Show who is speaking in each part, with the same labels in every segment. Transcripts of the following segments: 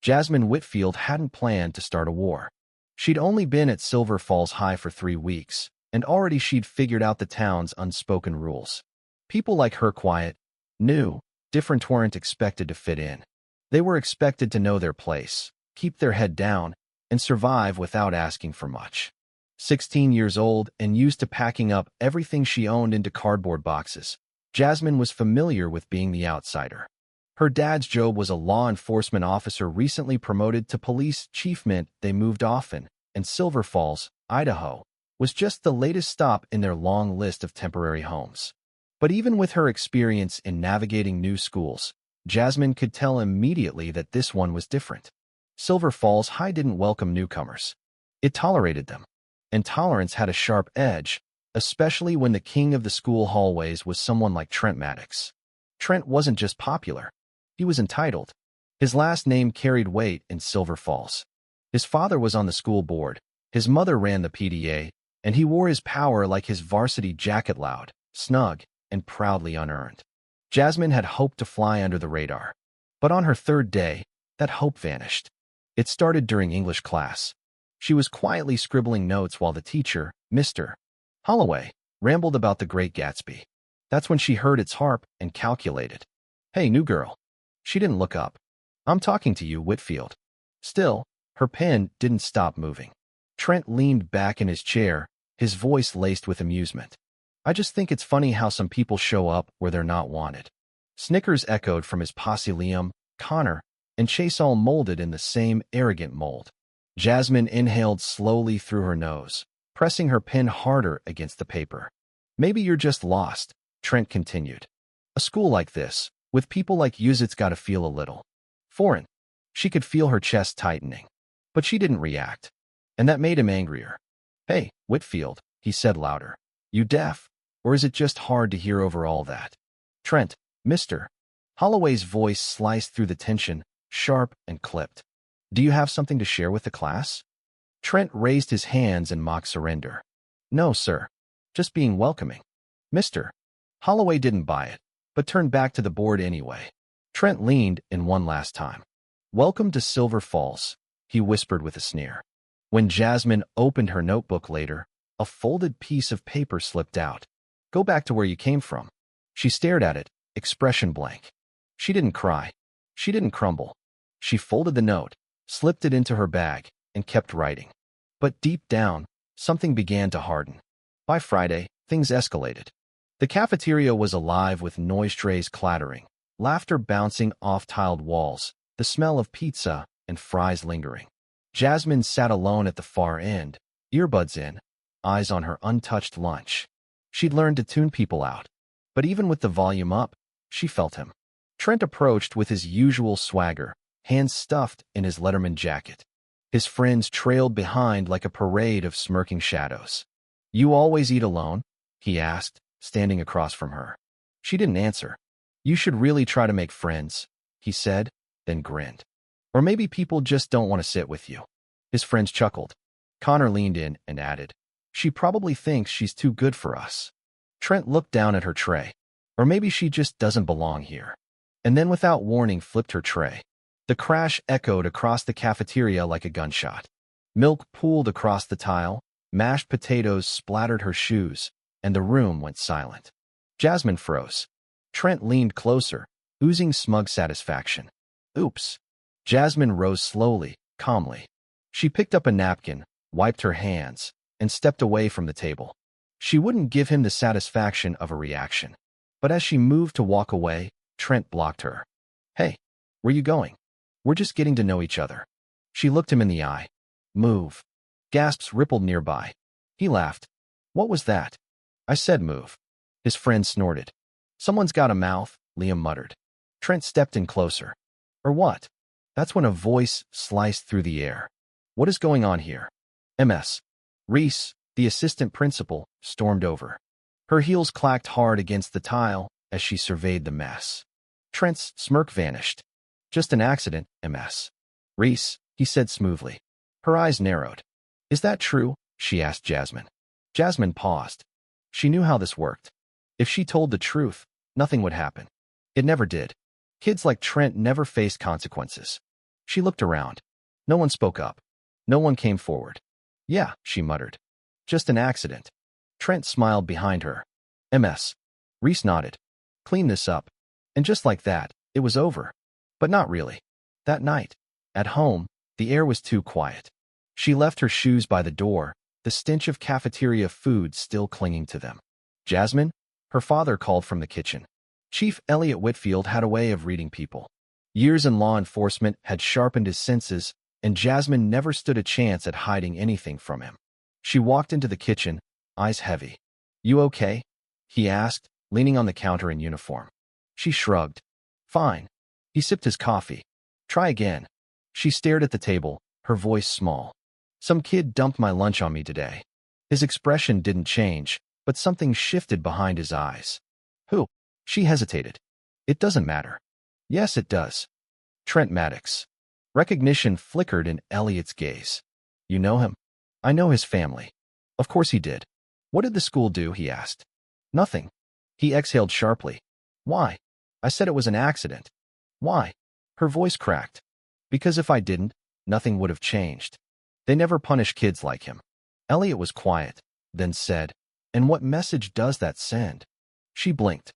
Speaker 1: Jasmine Whitfield hadn't planned to start a war. She'd only been at Silver Falls High for 3 weeks, and already she'd figured out the town's unspoken rules. People like her quiet, new, different weren't expected to fit in. They were expected to know their place, keep their head down, and survive without asking for much. 16 years old and used to packing up everything she owned into cardboard boxes, Jasmine was familiar with being the outsider. Her dad's job was a law enforcement officer recently promoted to police chief meant they moved often, and Silver Falls, Idaho, was just the latest stop in their long list of temporary homes. But even with her experience in navigating new schools, Jasmine could tell immediately that this one was different. Silver Falls High didn't welcome newcomers. It tolerated them. And tolerance had a sharp edge, especially when the king of the school hallways was someone like Trent Maddox. Trent wasn't just popular. He was entitled. His last name carried weight in Silver Falls. His father was on the school board, his mother ran the PDA, and he wore his power like his varsity jacket loud, snug, and proudly unearned. Jasmine had hoped to fly under the radar. But on her third day, that hope vanished. It started during English class. She was quietly scribbling notes while the teacher, Mr. Holloway, rambled about the Great Gatsby. That's when she heard its harp and calculated. "Hey, new girl." She didn't look up. "I'm talking to you, Whitfield." Still, her pen didn't stop moving. Trent leaned back in his chair, his voice laced with amusement. "I just think it's funny how some people show up where they're not wanted." Snickers echoed from his posse. Liam, Connor, and Chase all molded in the same arrogant mold. Jasmine inhaled slowly through her nose, pressing her pen harder against the paper. "Maybe you're just lost," Trent continued. "A school like this, with people like yous, it's gotta feel a little foreign." She could feel her chest tightening. But she didn't react. And that made him angrier. "Hey, Whitfield," he said louder. "You deaf? Or is it just hard to hear over all that?" "Trent, Mr. Holloway's voice sliced through the tension, sharp and clipped. "Do you have something to share with the class?" Trent raised his hands in mock surrender. "No, sir. Just being welcoming." "Mr. Holloway didn't buy it, but turned back to the board anyway. Trent leaned in one last time. "Welcome to Silver Falls," he whispered with a sneer. When Jasmine opened her notebook later, a folded piece of paper slipped out. "Go back to where you came from." She stared at it, expression blank. She didn't cry. She didn't crumble. She folded the note, slipped it into her bag, and kept writing. But deep down, something began to harden. By Friday, things escalated. The cafeteria was alive with noise trays clattering, laughter bouncing off tiled walls, the smell of pizza and fries lingering. Jasmine sat alone at the far end, earbuds in, eyes on her untouched lunch. She'd learned to tune people out. But even with the volume up, she felt him. Trent approached with his usual swagger, hands stuffed in his Letterman jacket. His friends trailed behind like a parade of smirking shadows. "You always eat alone?" he asked, standing across from her. She didn't answer. "You should really try to make friends," he said, then grinned. "Or maybe people just don't want to sit with you." His friends chuckled. Connor leaned in and added, "She probably thinks she's too good for us." Trent looked down at her tray. "Or maybe she just doesn't belong here." And then without warning flipped her tray. The crash echoed across the cafeteria like a gunshot. Milk pooled across the tile, mashed potatoes splattered her shoes, and the room went silent. Jasmine froze. Trent leaned closer, oozing smug satisfaction. "Oops." Jasmine rose slowly, calmly. She picked up a napkin, wiped her hands, and stepped away from the table. She wouldn't give him the satisfaction of a reaction. But as she moved to walk away, Trent blocked her. "Hey, where you going? We're just getting to know each other." She looked him in the eye. "Move." Gasps rippled nearby. He laughed. "What was that?" "I said move." His friend snorted. "Someone's got a mouth," Liam muttered. Trent stepped in closer. "Or what?" That's when a voice sliced through the air. "What is going on here?" "Ms. Reese," the assistant principal, stormed over. Her heels clacked hard against the tile as she surveyed the mess. Trent's smirk vanished. "Just an accident, Ms. Reese," he said smoothly. Her eyes narrowed. "Is that true?" she asked Jasmine. Jasmine paused. She knew how this worked. If she told the truth, nothing would happen. It never did. Kids like Trent never faced consequences. She looked around. No one spoke up. No one came forward. Yeah, she muttered. Just an accident. Trent smiled behind her. MS. Reese nodded. Clean this up. And just like that, it was over. But not really. That night, at home, the air was too quiet. She left her shoes by the door, the stench of cafeteria food still clinging to them. Jasmine? Her father called from the kitchen. Chief Elliot Whitfield had a way of reading people. Years in law enforcement had sharpened his senses, and Jasmine never stood a chance at hiding anything from him. She walked into the kitchen, eyes heavy. You okay? He asked, leaning on the counter in uniform. She shrugged. Fine. He sipped his coffee. Try again. She stared at the table, her voice small. Some kid dumped my lunch on me today. His expression didn't change, but something shifted behind his eyes. Who? She hesitated. It doesn't matter. Yes, it does. Trent Maddox. Recognition flickered in Elliot's gaze. You know him? I know his family. Of course he did. What did the school do? He asked. Nothing. He exhaled sharply. Why? I said it was an accident. Why? Her voice cracked. Because if I didn't, nothing would have changed. They never punish kids like him. Elliot was quiet, then said, and what message does that send? She blinked.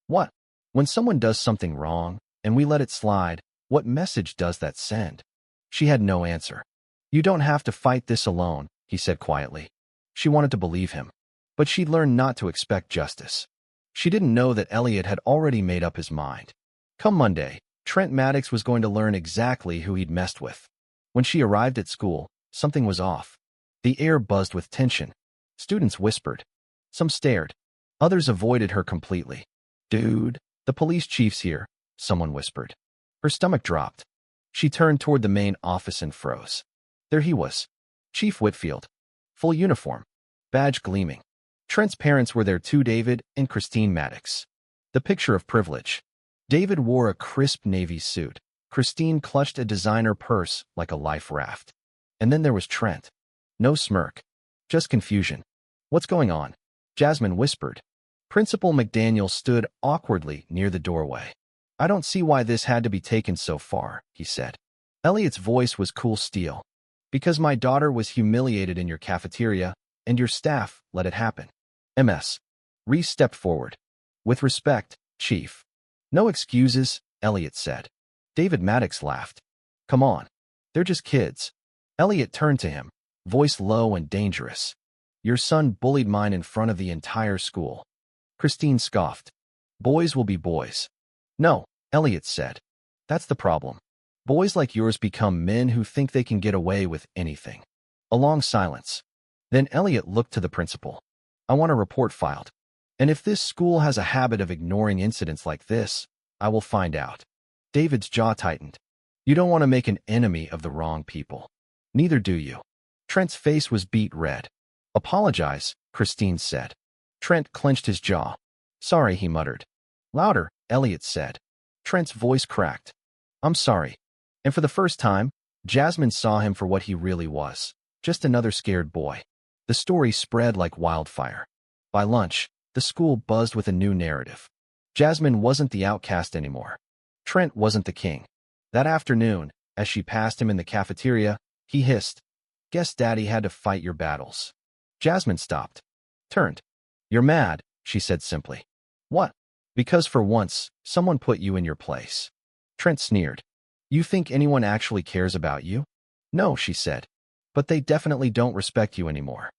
Speaker 1: What? When someone does something wrong, and we let it slide, what message does that send? She had no answer. You don't have to fight this alone, he said quietly. She wanted to believe him, but she'd learned not to expect justice. She didn't know that Elliot had already made up his mind. Come Monday, Trent Maddox was going to learn exactly who he'd messed with. When she arrived at school, something was off. The air buzzed with tension. Students whispered. Some stared. Others avoided her completely. Dude, the police chief's here, someone whispered. Her stomach dropped. She turned toward the main office and froze. There he was. Chief Whitfield. Full uniform. Badge gleaming. Trent's parents were there too, David and Christine Maddox. The picture of privilege. David wore a crisp navy suit. Christine clutched a designer purse like a life raft. And then there was Trent. No smirk. Just confusion. What's going on? Jasmine whispered. Principal McDaniel stood awkwardly near the doorway. I don't see why this had to be taken so far, he said. Elliot's voice was cool steel. Because my daughter was humiliated in your cafeteria, and your staff let it happen. MS. Reese stepped forward. With respect, Chief. No excuses, Elliot said. David Maddox laughed. Come on. They're just kids. Elliot turned to him, voice low and dangerous. Your son bullied mine in front of the entire school. Christine scoffed. Boys will be boys. No, Elliot said. That's the problem. Boys like yours become men who think they can get away with anything. A long silence. Then Elliot looked to the principal. I want a report filed. And if this school has a habit of ignoring incidents like this, I will find out. David's jaw tightened. You don't want to make an enemy of the wrong people. Neither do you. Trent's face was beet red. Apologize, Christine said. Trent clenched his jaw. Sorry, he muttered. Louder, Elliot said. Trent's voice cracked. I'm sorry. And for the first time, Jasmine saw him for what he really was. Just another scared boy. The story spread like wildfire. By lunch, the school buzzed with a new narrative. Jasmine wasn't the outcast anymore. Trent wasn't the king. That afternoon, as she passed him in the cafeteria, he hissed, Guess Daddy had to fight your battles. Jasmine stopped. Turned. You're mad, she said simply. What? Because for once, someone put you in your place. Trent sneered. You think anyone actually cares about you? No, she said. But they definitely don't respect you anymore.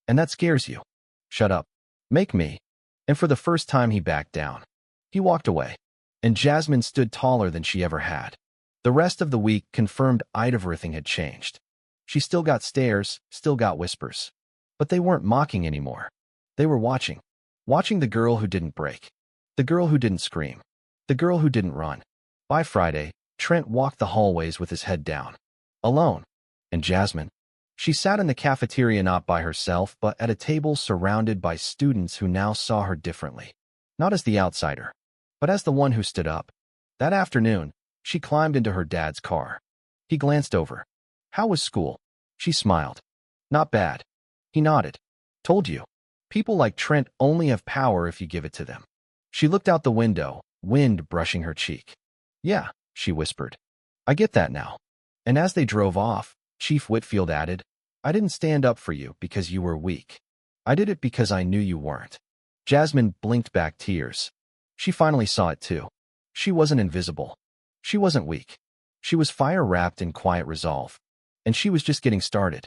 Speaker 1: And that scares you. Shut up. Make me. And for the first time he backed down. He walked away. And Jasmine stood taller than she ever had. The rest of the week confirmed everything had changed. She still got stares, still got whispers. But they weren't mocking anymore. They were watching. Watching the girl who didn't break. The girl who didn't scream. The girl who didn't run. By Friday, Trent walked the hallways with his head down. Alone. And Jasmine? She sat in the cafeteria not by herself, but at a table surrounded by students who now saw her differently. Not as the outsider, but as the one who stood up. That afternoon, she climbed into her dad's car. He glanced over. How was school? She smiled. Not bad. He nodded. Told you. People like Trent only have power if you give it to them. She looked out the window, wind brushing her cheek. Yeah, she whispered. I get that now. And as they drove off, Chief Whitfield added, I didn't stand up for you because you were weak. I did it because I knew you weren't. Jasmine blinked back tears. She finally saw it too. She wasn't invisible. She wasn't weak. She was fire-wrapped in quiet resolve. And she was just getting started.